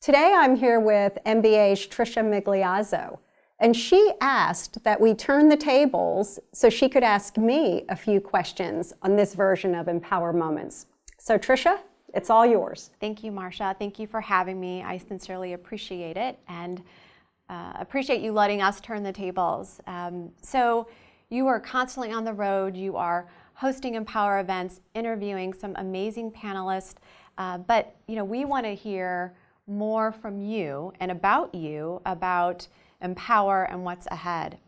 Today I'm here with MBA's Tricia Migliazzo, and she asked that we turn the tables so she could ask me a few questions on this version of Empower Moments. So Tricia, it's all yours. Thank you, Marcia. Thank you for having me. I sincerely appreciate it and appreciate you letting us turn the tables. So you are constantly on the road. You are hosting Empower events, interviewing some amazing panelists, but we want to hear more from you and about Empower and what's ahead.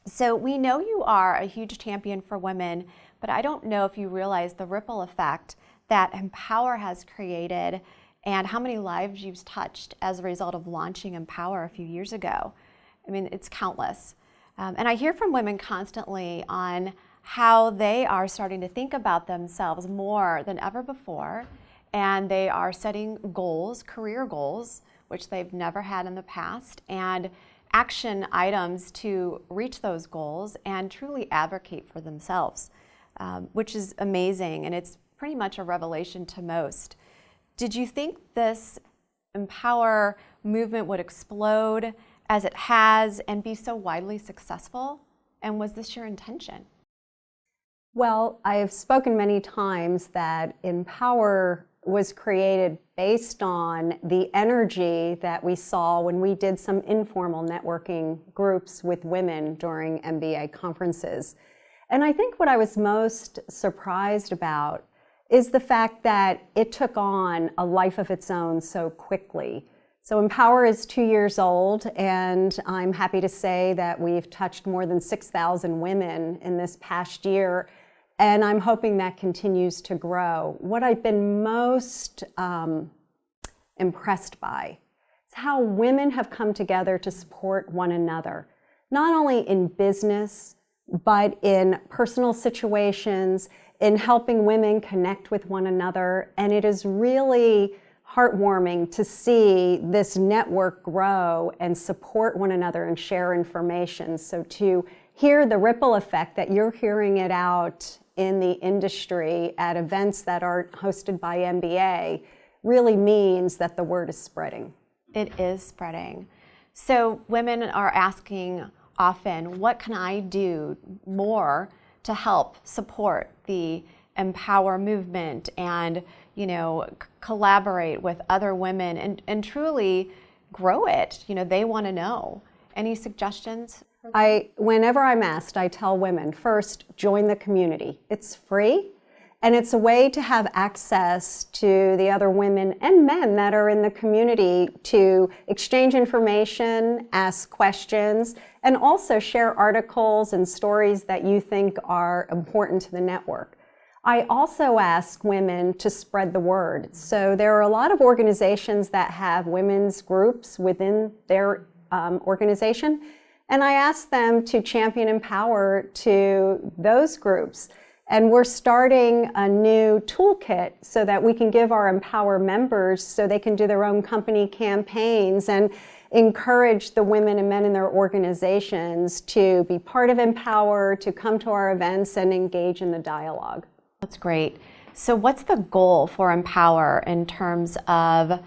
So we know you are a huge champion for women, but I don't know if you realize the ripple effect that Empower has created and how many lives you've touched as a result of launching Empower a few years ago. I mean, it's countless. And I hear from women constantly on how they are starting to think about themselves more than ever before, and they are setting goals, career goals, which they've never had in the past, and action items to reach those goals and truly advocate for themselves, which is amazing, and it's pretty much a revelation to most. Did you think this Empower movement would explode as it has and be so widely successful? And was this your intention? Well, I have spoken many times that Empower was created based on the energy that we saw when we did some informal networking groups with women during MBA conferences. And I think what I was most surprised about is the fact that it took on a life of its own so quickly. So Empower is 2 years old, and I'm happy to say that we've touched more than 6,000 women in this past year, and I'm hoping that continues to grow. What I've been most impressed by is how women have come together to support one another, not only in business, but in personal situations, in helping women connect with one another. And it is really heartwarming to see this network grow and support one another and share information. So to hear the ripple effect that you're hearing it out in the industry at events that are hosted by MBA really means that the word is spreading. It is spreading. So women are asking often, what can I do more to help support the Empower movement and collaborate with other women and truly grow it? They want to know. Any suggestions? Whenever I'm asked, I tell women, first, join the community. It's free, and it's a way to have access to the other women and men that are in the community to exchange information, ask questions, and also share articles and stories that you think are important to the network. I also ask women to spread the word. So there are a lot of organizations that have women's groups within their organization, and I ask them to champion Empower to those groups. And we're starting a new toolkit so that we can give our Empower members so they can do their own company campaigns and encourage the women and men in their organizations to be part of Empower, to come to our events and engage in the dialogue. That's great. So what's the goal for Empower in terms of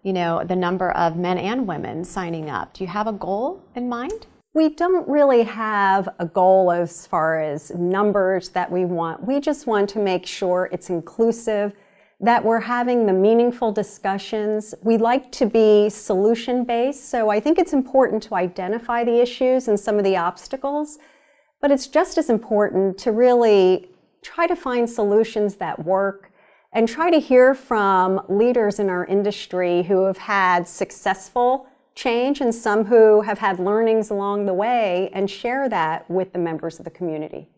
the number of men and women signing up? Do you have a goal in mind? We don't really have a goal as far as numbers that we want. We just want to make sure it's inclusive, that we're having the meaningful discussions. We like to be solution-based, so I think it's important to identify the issues and some of the obstacles, but it's just as important to really try to find solutions that work and try to hear from leaders in our industry who have had successful change and some who have had learnings along the way and share that with the members of the community.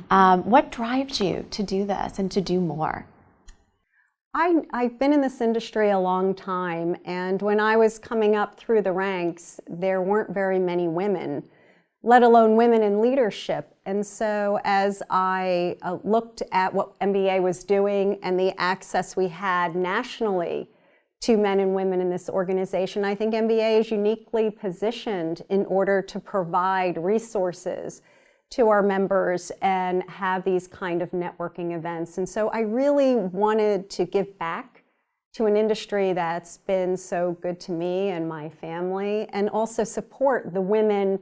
What drives you to do this and to do more? I've been in this industry a long time, and when I was coming up through the ranks, there weren't very many women, let alone women in leadership. And so as I looked at what MBA was doing and the access we had nationally to men and women in this organization, I think MBA is uniquely positioned in order to provide resources to our members and have these kind of networking events. And so I really wanted to give back to an industry that's been so good to me and my family, and also support the women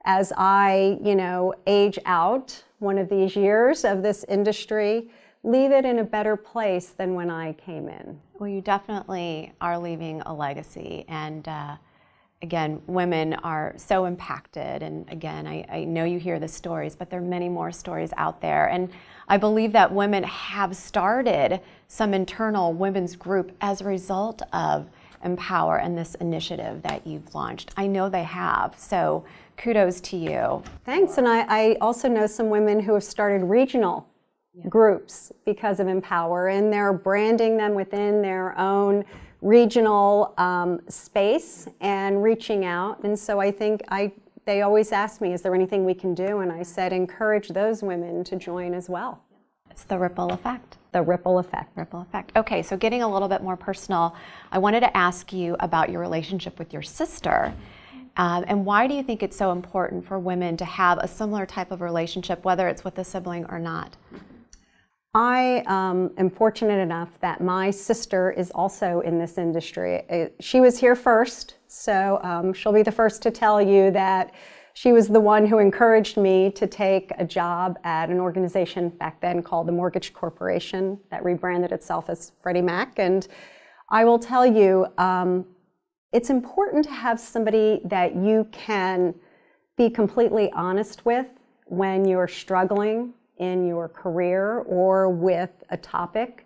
as I, age out one of these years of this industry, leave it in a better place than when I came in. Well, you definitely are leaving a legacy, and again, women are so impacted, and again, I know you hear the stories, but there are many more stories out there, and I believe that women have started some internal women's group as a result of mPower and this initiative that you've launched. I know they have, so kudos to you. Thanks, and I also know some women who have started regional groups because of mPower, and they're branding them within their own regional space and reaching out. And so I think they always ask me, is there anything we can do? And I said, encourage those women to join as well. It's the ripple effect. The ripple effect. Ripple effect. Okay, so getting a little bit more personal, I wanted to ask you about your relationship with your sister. And why do you think it's so important for women to have a similar type of relationship, whether it's with a sibling or not? I am fortunate enough that my sister is also in this industry. She was here first, so she'll be the first to tell you that she was the one who encouraged me to take a job at an organization back then called the Mortgage Corporation that rebranded itself as Freddie Mac. And I will tell you, it's important to have somebody that you can be completely honest with when you're struggling in your career or with a topic,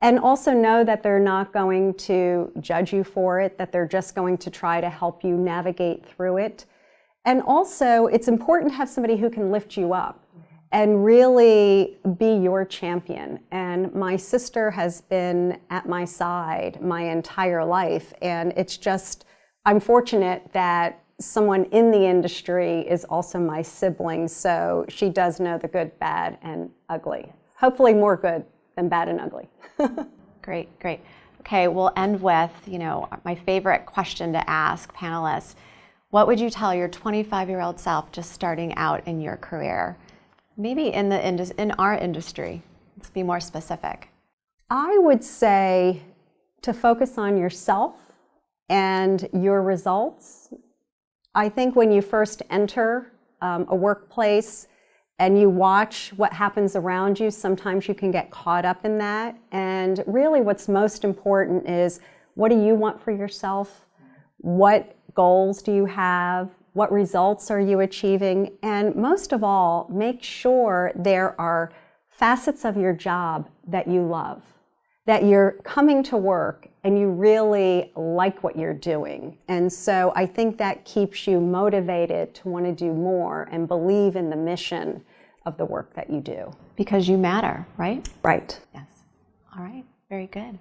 and also know that they're not going to judge you for it, that they're just going to try to help you navigate through it. And also, it's important to have somebody who can lift you up and really be your champion. And my sister has been at my side my entire life, and it's just, I'm fortunate that someone in the industry is also my sibling, so she does know the good, bad, and ugly. Hopefully more good than bad and ugly. Great, great. Okay, we'll end with, my favorite question to ask panelists. What would you tell your 25-year-old self just starting out in your career? Maybe in our industry. Let's be more specific. I would say to focus on yourself and your results. I think when you first enter a workplace and you watch what happens around you, sometimes you can get caught up in that. And really what's most important is, what do you want for yourself? What goals do you have? What results are you achieving? And most of all, make sure there are facets of your job that you love, that you're coming to work and you really like what you're doing. And so I think that keeps you motivated to want to do more and believe in the mission of the work that you do. Because you matter, right? Right. Yes. All right. Very good.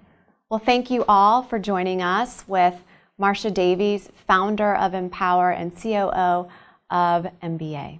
Well, thank you all for joining us with Marcia Davies, founder of mPower and COO of MBA.